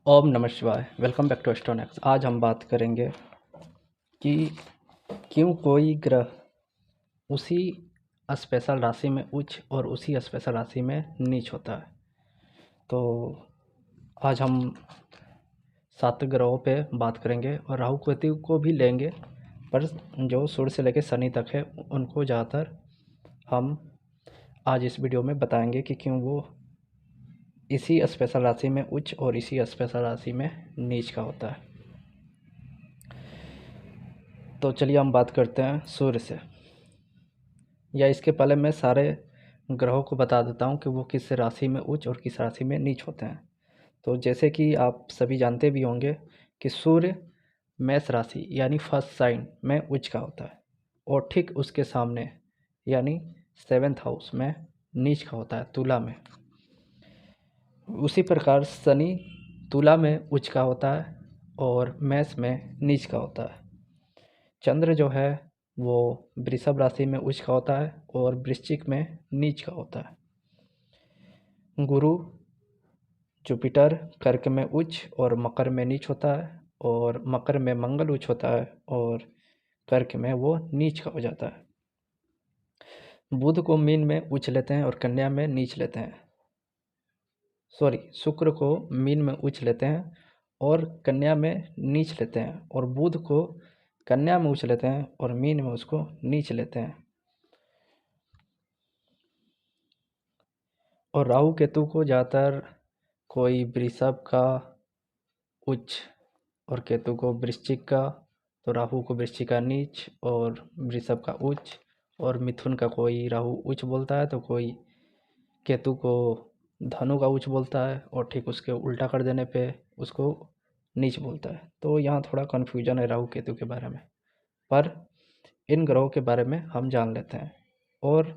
ओम नमः शिवाय। Welcome back to Astronox. आज हम बात करेंगे कि क्यों कोई ग्रह उसी स्पेशल राशि में उच्च और उसी स्पेशल राशि में नीच होता है। तो आज हम 7 ग्रहों पे बात करेंगे और राहु केतु को भी लेंगे, पर जो सूर्य से लेकर शनि तक है उनको ज़्यादातर हम आज इस वीडियो में बताएंगे कि क्यों वो इसी स्पेशल राशि में उच्च और इसी स्पेशल राशि में नीच का होता है। तो चलिए हम बात करते हैं सूर्य से, या इसके पहले मैं सारे ग्रहों को बता देता हूँ कि वो किस राशि में उच्च और किस राशि में नीच होते हैं। तो जैसे कि आप सभी जानते भी होंगे कि सूर्य मेष राशि यानी फर्स्ट साइन में उच्च का होता है, और ठीक उसके सामने यानी 7th हाउस में नीच का होता है, तुला में। उसी प्रकार शनि तुला में उच्च का होता है और मेष में नीच का होता है। चंद्र जो है वो वृषभ राशि में उच्च का होता है और वृश्चिक में नीच का होता है। गुरु जुपिटर कर्क में उच्च और मकर में नीच होता है, और मकर में मंगल उच्च होता है और कर्क में वो नीच का हो जाता है। बुध को मीन में उच्च लेते हैं और कन्या में नीच लेते हैं। शुक्र को मीन में उच्च लेते हैं और कन्या में नीच लेते हैं, और बुध को कन्या में उच्च लेते हैं और मीन में उसको नीच लेते हैं। और राहु केतु को ज़्यादातर कोई वृषभ का उच्च और केतु को वृश्चिक का, तो राहु को वृश्चिक का नीच और वृषभ का उच्च, और मिथुन का कोई राहु उच्च बोलता है तो कोई केतु को धनु का उच्च बोलता है, और ठीक उसके उल्टा कर देने पे उसको नीच बोलता है। तो यहाँ थोड़ा कन्फ्यूजन है राहु केतु के बारे में, पर इन ग्रहों के बारे में हम जान लेते हैं। और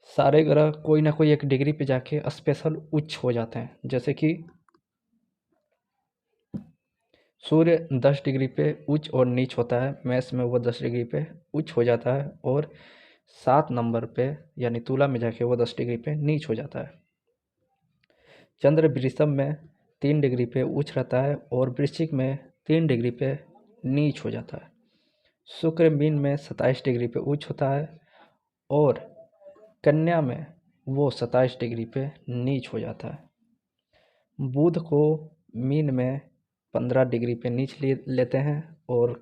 सारे ग्रह कोई ना कोई एक डिग्री पे जाके स्पेशल उच्च हो जाते हैं। जैसे कि सूर्य 10 डिग्री पे उच्च और नीच होता है, मेष में वो 10 डिग्री पे उच्च हो जाता है, और 7 नंबर पे यानी तुला में जाके वो 10 डिग्री पे नीच हो जाता है। चंद्र वृषभ में 3 डिग्री पे उच्च रहता है और वृश्चिक में 3 डिग्री पे नीच हो जाता है। शुक्र मीन में 27 डिग्री पे उच्च होता है, और कन्या में वो 27 डिग्री पे नीच हो जाता है। बुध को मीन में 15 डिग्री पे नीच लेते हैं और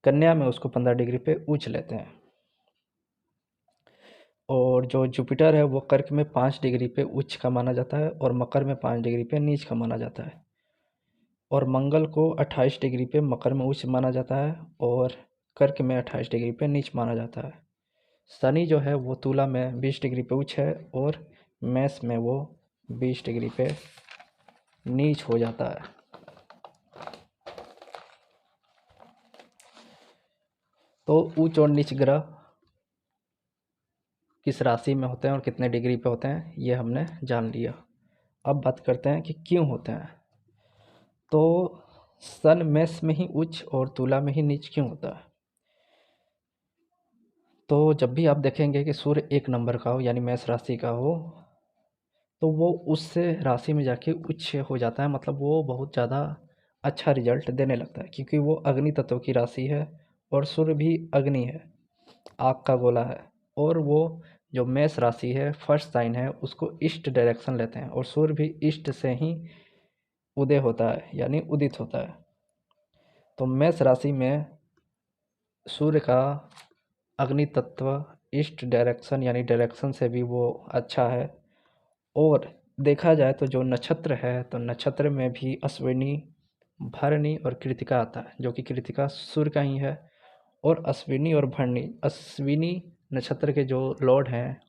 कन्या में उसको 15 डिग्री पे उच्च लेते हैं। और जो जुपिटर है वो कर्क में 5 डिग्री पे उच्च का माना जाता है और मकर में 5 डिग्री पे नीच का माना जाता है। और मंगल को 28 डिग्री पे मकर में उच्च माना जाता है और कर्क में 28 डिग्री पे नीच माना जाता है। शनि जो है वो तुला में 20 डिग्री पे उच्च है और मेष में वो 20 डिग्री पे नीच हो जाता है। तो उच्च और नीच ग्रह किस राशि में होते हैं और कितने डिग्री पे होते हैं ये हमने जान लिया। अब बात करते हैं कि क्यों होते हैं। तो सन मेष में ही उच्च और तुला में ही नीच क्यों होता है। तो जब भी आप देखेंगे कि सूर्य 1 नंबर का हो यानी मेष राशि का हो, तो वो उससे राशि में जाके उच्च हो जाता है, मतलब वो बहुत ज़्यादा अच्छा रिजल्ट देने लगता है, क्योंकि वो अग्नि तत्व की राशि है और सूर्य भी अग्नि है, आग का गोला है। और वो जो मेष राशि है फर्स्ट साइन है उसको ईस्ट डायरेक्शन लेते हैं, और सूर्य भी ईस्ट से ही उदय होता है यानी उदित होता है। तो मेष राशि में सूर्य का अग्नि तत्व ईस्ट डायरेक्शन यानी डायरेक्शन से भी वो अच्छा है। और देखा जाए तो जो नक्षत्र है तो नक्षत्र में भी अश्विनी, भरणी और कृतिका आता है, जो कि कृतिका सूर्य का ही है। और अश्विनी और भरणी, अश्विनी नक्षत्र के जो लॉर्ड हैं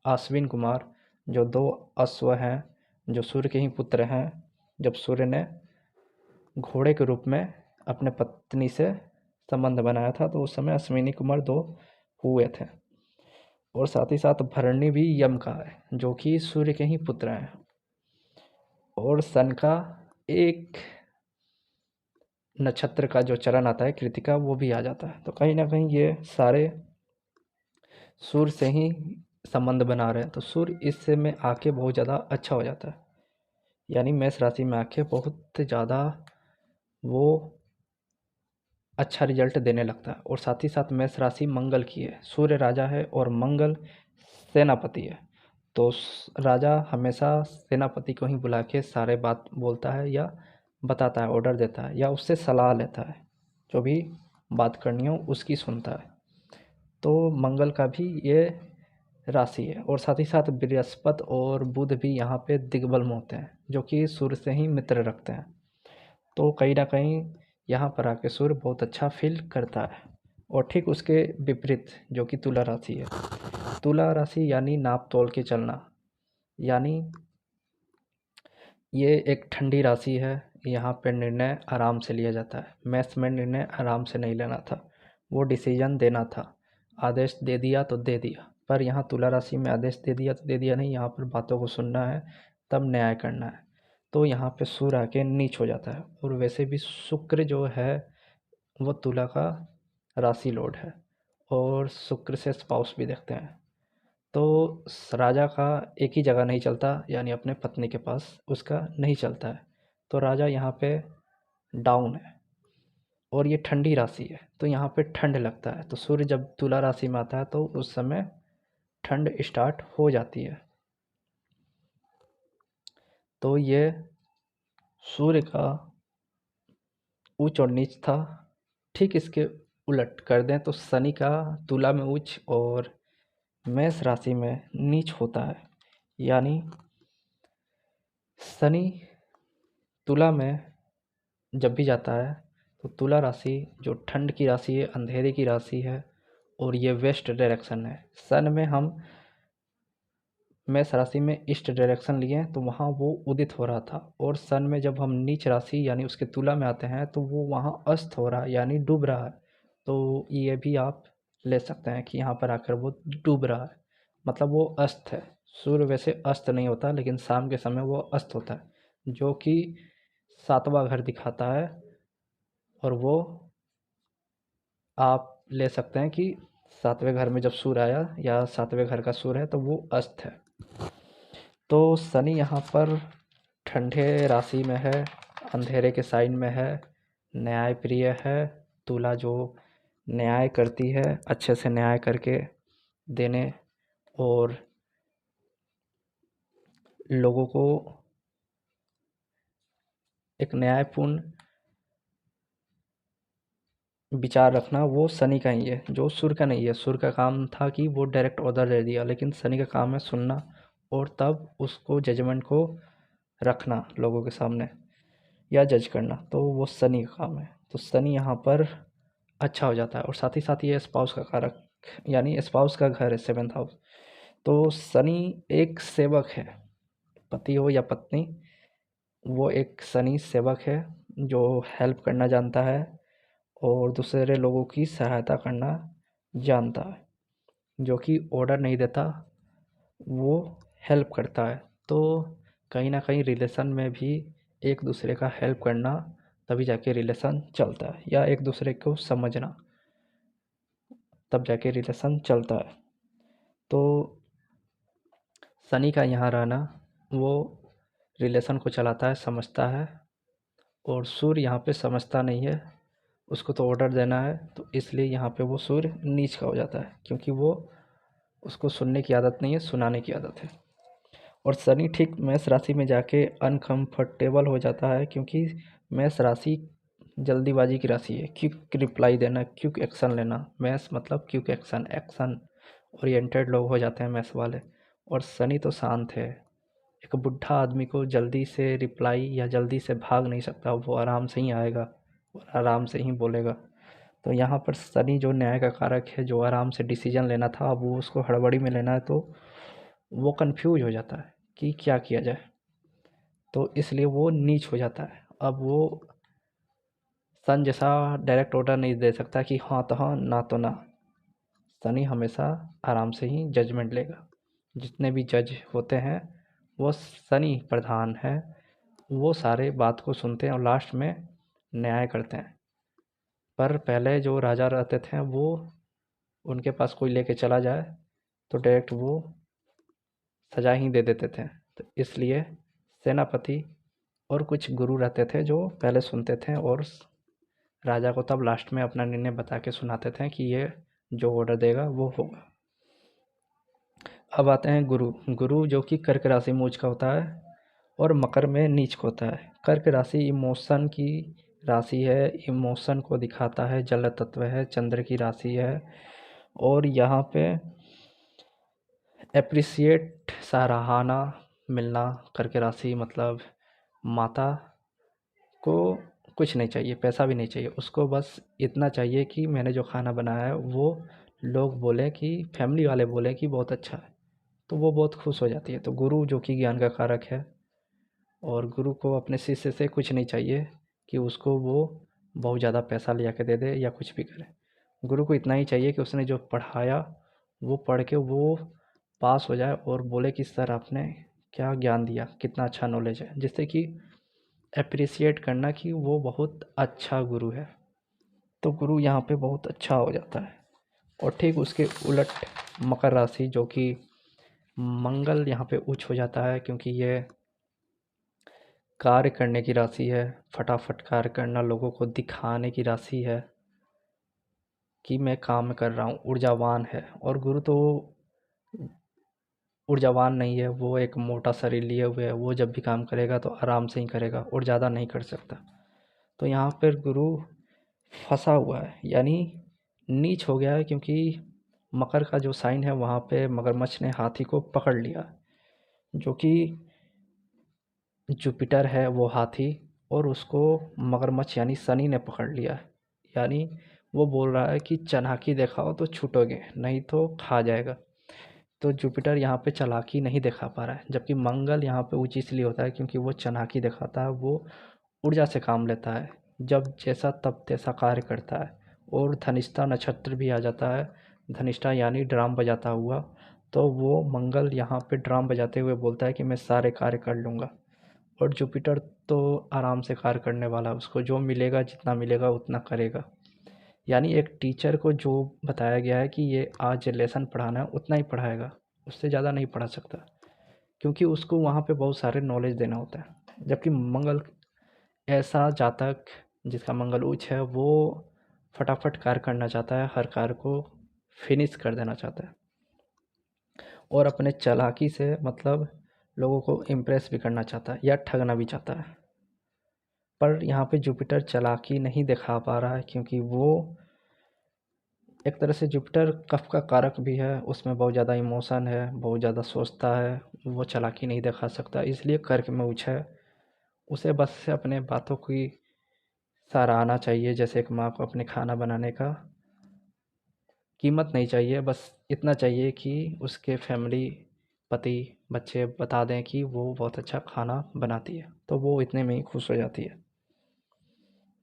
अश्विन कुमार, जो 2 अश्व हैं जो सूर्य के ही पुत्र हैं। जब सूर्य ने घोड़े के रूप में अपने पत्नी से संबंध बनाया था तो उस समय अश्विनी कुमार 2 हुए थे। और साथ ही साथ भरणी भी यम का है जो कि सूर्य के ही पुत्र हैं। और सन का एक नक्षत्र का जो चरण आता है कृतिका वो भी आ जाता है। तो कहीं ना कहीं ये सारे सूर्य से ही संबंध बना रहे हैं, तो सूर्य इससे में आके बहुत ज़्यादा अच्छा हो जाता है। यानी मेष राशि में आके बहुत ज़्यादा वो अच्छा रिजल्ट देने लगता है। और साथ ही साथ मेष राशि मंगल की है, सूर्य राजा है और मंगल सेनापति है। तो राजा हमेशा सेनापति को ही बुला के सारे बात बोलता है या बताता है, ऑर्डर देता है या उससे सलाह लेता है, जो भी बात करनी हो उसकी सुनता है। तो मंगल का भी ये राशि है। और साथ ही साथ बृहस्पति और बुध भी यहाँ पे दिग्बल में होते हैं, जो कि सूर्य से ही मित्र रखते हैं। तो कहीं ना कहीं यहाँ पर आके सूर्य बहुत अच्छा फील करता है। और ठीक उसके विपरीत जो कि तुला राशि है, तुला राशि यानी नाप तोल के चलना, यानी ये एक ठंडी राशि है। यहाँ पे निर्णय आराम से लिया जाता है। मैथ्स में निर्णय आराम से नहीं लेना था, वो डिसीजन देना था। आदेश दे दिया तो दे दिया, पर यहाँ तुला राशि में आदेश दे दिया तो दे दिया नहीं, यहाँ पर बातों को सुनना है, तब न्याय करना है। तो यहाँ पे सूर्य आके नीच हो जाता है। और वैसे भी शुक्र जो है वो तुला का राशि लॉर्ड है, और शुक्र से स्पाउस भी देखते हैं। तो राजा का एक ही जगह नहीं चलता, यानी अपने पत्नी के पास उसका नहीं चलता है। तो राजा यहाँ पे डाउन है। और ये ठंडी राशि है, तो यहाँ पे ठंड लगता है। तो सूर्य जब तुला राशि में आता है तो उस समय ठंड स्टार्ट हो जाती है। तो ये सूर्य का उच्च और नीच था। ठीक इसके उलट कर दें तो शनि का तुला में उच्च और मेष राशि में नीच होता है। यानी शनि तुला में जब भी जाता है तो तुला राशि जो ठंड की राशि है, अंधेरे की राशि है, और ये वेस्ट डायरेक्शन है। सन में हम मेष राशि में ईस्ट डायरेक्शन लिए तो वहाँ वो उदित हो रहा था, और सन में जब हम नीच राशि यानी उसके तुला में आते हैं तो वो वहाँ अस्त हो रहा है, यानी डूब रहा है। तो ये भी आप ले सकते हैं कि यहाँ पर आकर वो डूब रहा है, मतलब वो अस्त है। सूर्य वैसे अस्त नहीं होता, लेकिन शाम के समय वो अस्त होता है, जो कि 7वां घर दिखाता है। और वो आप ले सकते हैं कि 7वें घर में जब सूर्य आया या 7वें घर का सूर्य है तो वो अस्त है। तो शनि यहाँ पर ठंडे राशि में है, अंधेरे के साइन में है, न्याय प्रिय है। तुला जो न्याय करती है, अच्छे से न्याय करके देने और लोगों को एक न्यायपूर्ण विचार रखना, वो शनि का ही है, जो सूर्य का नहीं है। सूर्य का काम था कि वो डायरेक्ट ऑर्डर दे दिया, लेकिन शनि का काम है सुनना और तब उसको जजमेंट को रखना लोगों के सामने या जज करना। तो वो शनि का काम है। तो शनि यहाँ पर अच्छा हो जाता है। और साथ ही साथ ये स्पाउस का कारक, यानी स्पाउस का घर है 7th हाउस। तो शनि एक सेवक है, पति हो या पत्नी, वो एक शनि सेवक है जो हेल्प करना जानता है और दूसरे लोगों की सहायता करना जानता है, जो कि ऑर्डर नहीं देता, वो हेल्प करता है। तो कहीं ना कहीं रिलेशन में भी एक दूसरे का हेल्प करना, तभी जाके रिलेशन चलता है, या एक दूसरे को समझना, तब जाके रिलेशन चलता है। तो शनि का यहाँ रहना वो रिलेशन को चलाता है, समझता है। और सूर्य यहाँ पे समझता नहीं है, उसको तो ऑर्डर देना है, तो इसलिए यहाँ पे वो सूर्य नीच का हो जाता है, क्योंकि वो उसको सुनने की आदत नहीं है, सुनाने की आदत है। और शनि ठीक मेष राशि में जाके अनकंफर्टेबल हो जाता है, क्योंकि मेष राशि जल्दीबाजी की राशि है। क्विक रिप्लाई देना, क्विक एक्शन लेना, मेष मतलब क्विक एक्शन, एक्शन ओरिएंटेड लोग हो जाते हैं मेष वाले। और शनि तो शांत है। एक बुढ़ा आदमी को जल्दी से रिप्लाई या जल्दी से भाग नहीं सकता, वो आराम से ही आएगा और आराम से ही बोलेगा। तो यहाँ पर शनि जो न्याय का कारक है, जो आराम से डिसीजन लेना था, अब वो उसको हड़बड़ी में लेना है, तो वो कंफ्यूज हो जाता है कि क्या किया जाए। तो इसलिए वो नीच हो जाता है। अब वो सन जैसा डायरेक्ट ऑर्डर नहीं दे सकता कि हाँ तो हाँ, ना तो ना। शनि हमेशा आराम से ही जजमेंट लेगा। जितने भी जज होते हैं वो शनि प्रधान है, वो सारे बात को सुनते हैं और लास्ट में न्याय करते हैं। पर पहले जो राजा रहते थे वो, उनके पास कोई लेके चला जाए तो डायरेक्ट वो सजा ही दे देते थे। तो इसलिए सेनापति और कुछ गुरु रहते थे जो पहले सुनते थे और राजा को तब लास्ट में अपना निर्णय बता के सुनाते थे कि ये जो ऑर्डर देगा वो होगा। अब आते हैं गुरु। गुरु जो कि कर्क राशि में उच्च का होता है और मकर में नीच का होता है। कर्क राशि इमोशन की राशि है, इमोशन को दिखाता है, जल तत्व है, चंद्र की राशि है और यहाँ पे एप्रिसिएट सराहना मिलना। कर्क राशि मतलब माता को कुछ नहीं चाहिए, पैसा भी नहीं चाहिए, उसको बस इतना चाहिए कि मैंने जो खाना बनाया है वो लोग बोलें कि फैमिली वाले बोलें कि बहुत अच्छा है, तो वो बहुत खुश हो जाती है। तो गुरु जो कि ज्ञान का कारक है और गुरु को अपने शिष्य से कुछ नहीं चाहिए कि उसको वो बहुत ज़्यादा पैसा ले आके दे दे या कुछ भी करे। गुरु को इतना ही चाहिए कि उसने जो पढ़ाया वो पढ़ के वो पास हो जाए और बोले कि सर आपने क्या ज्ञान दिया, कितना अच्छा नॉलेज है, जिससे कि एप्रिसिएट करना कि वो बहुत अच्छा गुरु है। तो गुरु यहाँ पे बहुत अच्छा हो जाता है। और ठीक उसके उलट मकर राशि जो कि मंगल यहाँ पे उच्च हो जाता है, क्योंकि ये कार्य करने की राशि है, फटाफट कार्य करना, लोगों को दिखाने की राशि है कि मैं काम कर रहा हूँ, ऊर्जावान है। और गुरु तो ऊर्जावान नहीं है, वो एक मोटा शरीर लिए हुए है, वो जब भी काम करेगा तो आराम से ही करेगा और ज़्यादा नहीं कर सकता। तो यहाँ पर गुरु फंसा हुआ है, यानी नीच हो गया है, क्योंकि मकर का जो साइन है वहाँ पे मगरमच्छ ने हाथी को पकड़ लिया, जो कि जुपिटर है वो हाथी, और उसको मगरमच्छ यानी शनि ने पकड़ लिया है। यानी वो बोल रहा है कि चालाकी दिखाओ तो छूटोगे, नहीं तो खा जाएगा। तो जुपिटर यहाँ पे चालाकी नहीं दिखा पा रहा है, जबकि मंगल यहाँ पे उच्च इसलिए होता है क्योंकि वो चालाकी दिखाता है, वो ऊर्जा से काम लेता है, जब जैसा तब तैसा कार्य करता है। और धनिष्ठा नक्षत्र भी आ जाता है, धनिष्ठा यानी ड्राम बजाता हुआ, तो वो मंगल यहाँ पे ड्राम बजाते हुए बोलता है कि मैं सारे कार्य कर लूँगा। और जुपिटर तो आराम से कार्य करने वाला है, उसको जो मिलेगा जितना मिलेगा उतना करेगा। यानी एक टीचर को जो बताया गया है कि ये आज लेसन पढ़ाना है उतना ही पढ़ाएगा, उससे ज़्यादा नहीं पढ़ा सकता, क्योंकि उसको वहाँ पे बहुत सारे नॉलेज देना होता है। जबकि मंगल ऐसा जातक जिसका मंगल उच्च है वो फटाफट कार्य करना चाहता है, हर कार्य को फिनिश कर देना चाहता है और अपने चालाकी से मतलब लोगों को इम्प्रेस भी करना चाहता है या ठगना भी चाहता है। पर यहाँ पे जुपिटर चालाकी नहीं दिखा पा रहा है, क्योंकि वो एक तरह से जुपिटर कफ का कारक भी है, उसमें बहुत ज़्यादा इमोशन है, बहुत ज़्यादा सोचता है, वो चालाकी नहीं दिखा सकता, इसलिए कर्क में उच्च है। उसे बस से अपने बातों की सराहना चाहिए, जैसे एक माँ को अपने खाना बनाने का कीमत नहीं चाहिए, बस इतना चाहिए कि उसके फैमिली, पति, बच्चे बता दें कि वो बहुत अच्छा खाना बनाती है, तो वो इतने में ही खुश हो जाती है।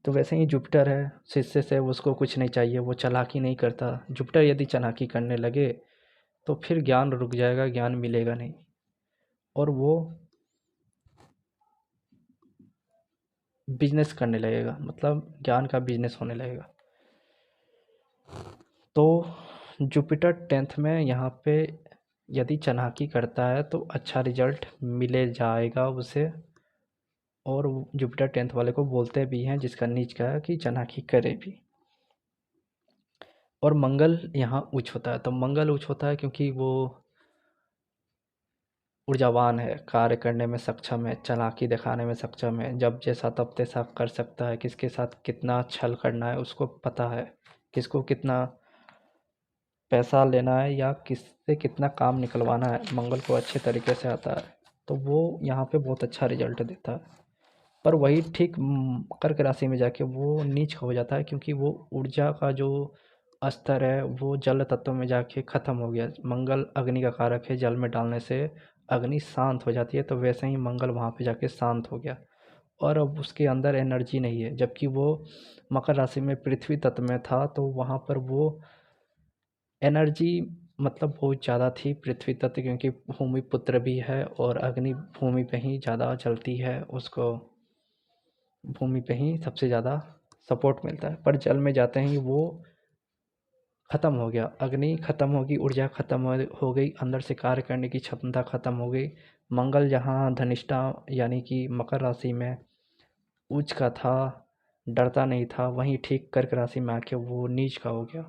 तो वैसे ही जुपिटर है, शिष्य से उसको कुछ नहीं चाहिए, वो चालाकी नहीं करता। जुपिटर यदि चालाकी करने लगे तो फिर ज्ञान रुक जाएगा, ज्ञान मिलेगा नहीं, और वो बिजनेस करने लगेगा, मतलब ज्ञान का बिजनेस होने लगेगा। तो जुपिटर 10th में यहाँ पे यदि चालाकी करता है तो अच्छा रिजल्ट मिले जाएगा उसे। और जुपिटर 10th वाले को बोलते भी हैं, जिसका नीच का है, कि चालाकी करे भी। और मंगल यहाँ उच्च होता है, तो मंगल उच्च होता है क्योंकि वो ऊर्जावान है, कार्य करने में सक्षम है, चालाकी दिखाने में सक्षम है, जब जैसा तब तैसा कर सकता है, किसके साथ कितना छल करना है उसको पता है, किसको कितना पैसा लेना है या किससे कितना काम निकलवाना है, मंगल को अच्छे तरीके से आता है, तो वो यहाँ पे बहुत अच्छा रिजल्ट देता है। पर वही ठीक कर्क राशि में जाके वो नीच हो जाता है, क्योंकि वो ऊर्जा का जो स्तर है वो जल तत्व में जाके ख़त्म हो गया। मंगल अग्नि का कारक है, जल में डालने से अग्नि शांत हो जाती है, तो वैसे ही मंगल वहाँ पे जाके शांत हो गया और अब उसके अंदर एनर्जी नहीं है। जबकि वो मकर राशि में पृथ्वी तत्व में था, तो वहाँ पर वो एनर्जी मतलब बहुत ज़्यादा थी पृथ्वी तत्व, क्योंकि भूमि पुत्र भी है और अग्नि भूमि पे ही ज़्यादा जलती है, उसको भूमि पे ही सबसे ज़्यादा सपोर्ट मिलता है। पर जल में जाते ही वो ख़त्म हो गया, अग्नि ख़त्म होगी, ऊर्जा ख़त्म हो गई, अंदर से कार्य करने की क्षमता ख़त्म हो गई। मंगल जहाँ धनिष्ठा यानी कि मकर राशि में उच्च का था, डरता नहीं था, वहीं ठीक कर्क राशि में आके वो नीच का हो गया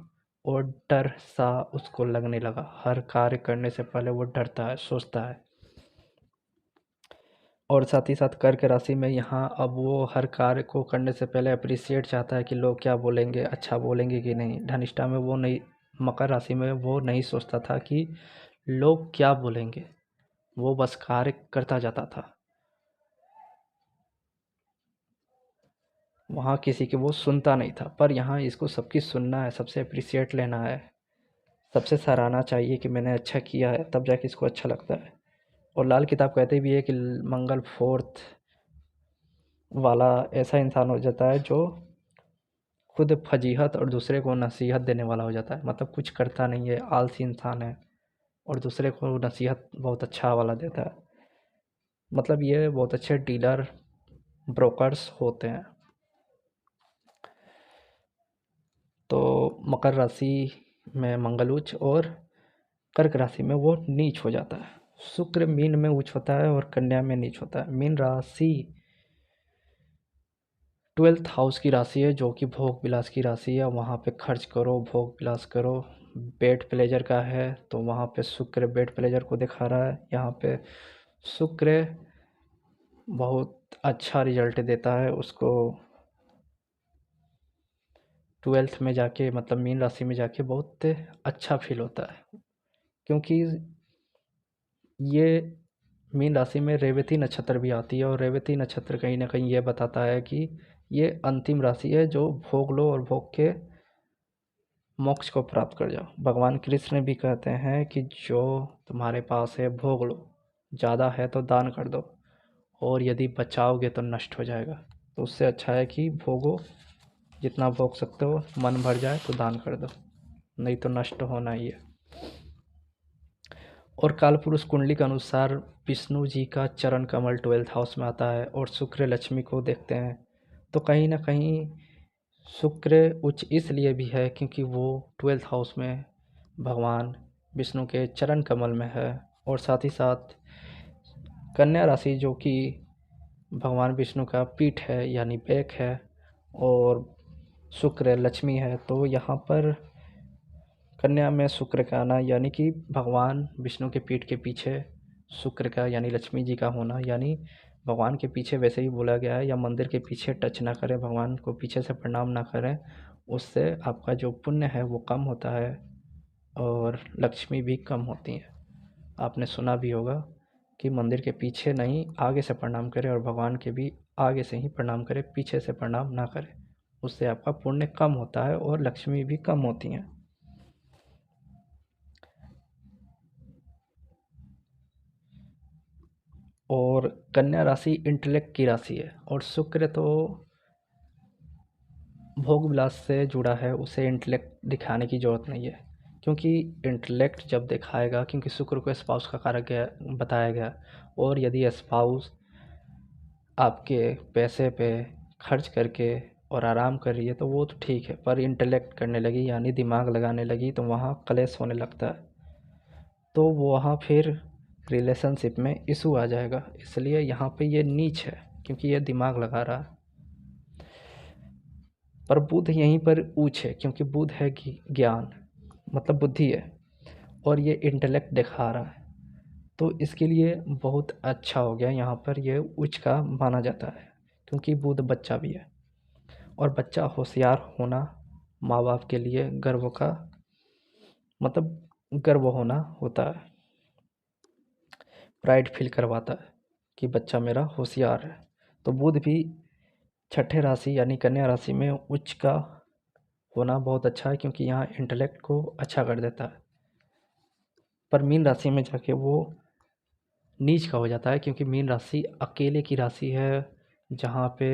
और डर सा उसको लगने लगा। हर कार्य करने से पहले वो डरता है, सोचता है। और साथ ही साथ कर्क राशि में यहाँ अब वो हर कार्य को करने से पहले अप्रिसिएट चाहता है कि लोग क्या बोलेंगे, अच्छा बोलेंगे कि नहीं। धनिष्ठा में वो नहीं, मकर राशि में वो नहीं सोचता था कि लोग क्या बोलेंगे, वो बस कार्य करता जाता था। वहाँ किसी की वो सुनता नहीं था, पर यहाँ इसको सबकी सुनना है, सबसे अप्रिसिएट लेना है, सबसे सराहना चाहिए कि मैंने अच्छा किया है, तब जाके इसको अच्छा लगता है। और लाल किताब कहते भी है कि मंगल फोर्थ वाला ऐसा इंसान हो जाता है जो खुद फजीहत और दूसरे को नसीहत देने वाला हो जाता है। मतलब कुछ करता नहीं है, आलसी इंसान है और दूसरे को नसीहत बहुत अच्छा वाला देता है। मतलब ये बहुत अच्छे डीलर, ब्रोकर्स होते हैं। तो मकर राशि में मंगल उच्च और कर्क राशि में वो नीच हो जाता है। शुक्र मीन में उच्च होता है और कन्या में नीच होता है। मीन राशि 12th हाउस की राशि है, जो कि भोग विलास की राशि है। वहाँ पे खर्च करो, भोग विलास करो। बेड प्लेजर का है, तो वहाँ पे शुक्र बेड प्लेजर को दिखा रहा है। यहाँ पे शुक्र बहुत अच्छा रिजल्ट देता है उसको 12th में जाके, मतलब मीन राशि में जाके बहुत अच्छा फील होता है। क्योंकि ये मीन राशि में रेवती नक्षत्र भी आती है और रेवती नक्षत्र कहीं ना कहीं ये बताता है कि ये अंतिम राशि है जो भोग लो और भोग के मोक्ष को प्राप्त कर जाओ। भगवान कृष्ण भी कहते हैं कि जो तुम्हारे पास है भोग लो, ज़्यादा है तो दान कर दो, और यदि बचाओगे तो नष्ट हो जाएगा। तो उससे अच्छा है कि भोगो, जितना भोग सकते हो, मन भर जाए तो दान कर दो, नहीं तो नष्ट होना ही है। और कालपुरुष कुंडली के अनुसार विष्णु जी का चरण कमल 12th हाउस में आता है और शुक्र लक्ष्मी को देखते हैं। तो कहीं ना कहीं शुक्र उच्च इसलिए भी है क्योंकि वो 12th हाउस में भगवान विष्णु के चरण कमल में है। और साथ ही साथ कन्या राशि जो कि भगवान विष्णु का पीठ है यानी बैक है, और शुक्र लक्ष्मी है। तो यहाँ पर कन्या में शुक्र का आना यानी कि भगवान विष्णु के पीठ के पीछे शुक्र का यानी लक्ष्मी जी का होना, यानी भगवान के पीछे वैसे ही बोला गया है, या मंदिर के पीछे टच ना करें, भगवान को पीछे से प्रणाम ना करें, उससे आपका जो पुण्य है वो कम होता है और लक्ष्मी भी कम होती हैं। आपने सुना भी होगा कि मंदिर के पीछे नहीं, आगे से प्रणाम करें, और भगवान के भी आगे से ही प्रणाम करें, पीछे से प्रणाम ना करें। उससे आपका पुण्य कम होता है और लक्ष्मी भी कम होती हैं। और कन्या राशि इंटेलेक्ट की राशि है और शुक्र तो भोग विलास से जुड़ा है, उसे इंटेलेक्ट दिखाने की ज़रूरत नहीं है। क्योंकि इंटेलेक्ट जब दिखाएगा, क्योंकि शुक्र को स्पाउस का कारक बताया गया, और यदि स्पाउस आपके पैसे पे खर्च करके और आराम कर रही है तो वो तो ठीक है, पर इंटेलेक्ट करने लगी यानी दिमाग लगाने लगी तो वहाँ क्लेश होने लगता है। तो वो वहाँ फिर रिलेशनशिप में इशू आ जाएगा। इसलिए यहाँ पे ये नीच है क्योंकि ये दिमाग लगा रहा है। पर बुध यहीं पर ऊंच है क्योंकि बुध है ज्ञान, मतलब बुद्धि है, और ये इंटेलेक्ट दिखा रहा है। तो इसके लिए बहुत अच्छा हो गया, यहाँ पर ये उच्च का माना जाता है क्योंकि बुध बच्चा भी है, और बच्चा होशियार होना माँ बाप के लिए गर्व का मतलब गर्व होना होता है, प्राइड फील करवाता है कि बच्चा मेरा होशियार है। तो बुध भी छठे राशि यानी कन्या राशि में उच्च का होना बहुत अच्छा है क्योंकि यहाँ इंटेलेक्ट को अच्छा कर देता है। पर मीन राशि में जाके वो नीच का हो जाता है क्योंकि मीन राशि अकेले की राशि है, जहाँ पे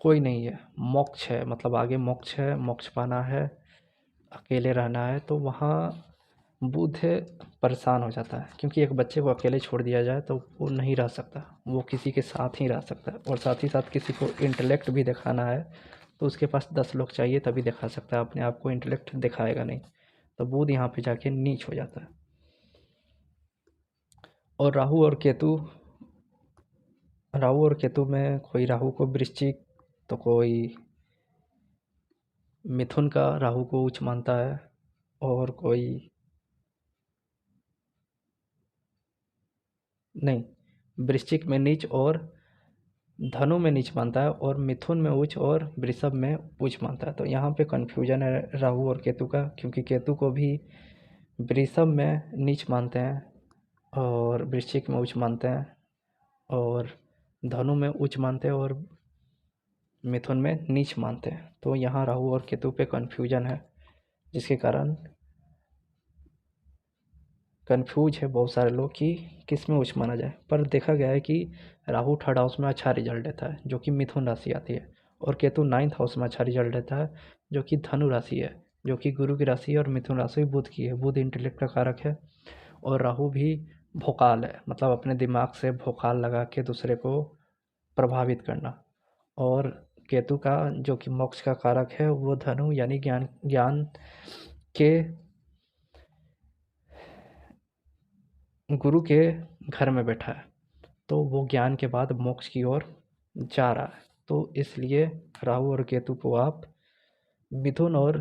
कोई नहीं है, मोक्ष है, मतलब आगे मोक्ष है, मोक्ष पाना है, अकेले रहना है। तो वहाँ बुध परेशान हो जाता है क्योंकि एक बच्चे को अकेले छोड़ दिया जाए तो वो नहीं रह सकता, वो किसी के साथ ही रह सकता है। और साथ ही साथ किसी को इंटेलेक्ट भी दिखाना है तो उसके पास 10 लोग चाहिए तभी दिखा सकता है, अपने आप को इंटेलेक्ट दिखाएगा नहीं। तो बुध यहाँ पे जाके नीच हो जाता है। और राहु और केतु में कोई राहु को वृश्चिक, तो कोई मिथुन का राहु को उच्च मानता है, और कोई नहीं, वृश्चिक में नीच और धनु में नीच मानता है, और मिथुन में उच्च और वृषभ में उच्च मानता है। तो यहाँ पे कन्फ्यूजन है राहु और केतु का, क्योंकि केतु को भी वृषभ में नीच मानते हैं, और वृश्चिक में उच्च मानते हैं, और धनु में उच्च मानते हैं, और मिथुन में नीच मानते हैं। तो यहाँ राहु और केतु पे कन्फ्यूजन है, जिसके कारण कन्फ्यूज है बहुत सारे लोग कि किस में उच्च माना जाए। पर देखा गया है कि राहु थर्ड हाउस में अच्छा रिजल्ट देता है, जो कि मिथुन राशि आती है, और केतु 9th हाउस में अच्छा रिजल्ट देता है, जो कि धनु राशि है, जो कि गुरु की राशि है, और मिथुन राशि बुध की है। बुध इंटेलेक्ट का कारक है, और राहु भी भोकाल है, मतलब अपने दिमाग से भोकाल लगा के दूसरे को प्रभावित करना। और केतु का जो कि मोक्ष का कारक है, वो धनु यानी ज्ञान के गुरु के घर में बैठा है, तो वो ज्ञान के बाद मोक्ष की ओर जा रहा है। तो इसलिए राहु और केतु को आप मिथुन और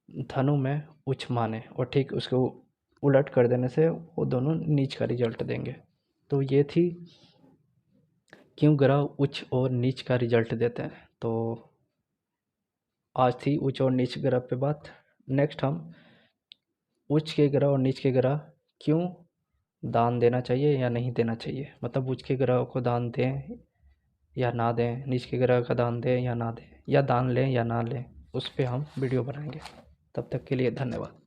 धनु में उच्च माने, और ठीक उसको उलट कर देने से वो दोनों नीच का रिजल्ट देंगे। तो ये थी क्यों ग्रह उच्च और नीच का रिजल्ट देते हैं। तो आज थी उच्च और नीच ग्रह पे बात। नेक्स्ट हम उच्च के ग्रह और नीच के ग्रह क्यों दान देना चाहिए या नहीं देना चाहिए, मतलब उच्च के ग्रह को दान दें या ना दें, नीच के ग्रह का दान दें या ना दें, या दान लें या ना लें, उस पर हम वीडियो बनाएंगे। तब तक के लिए धन्यवाद।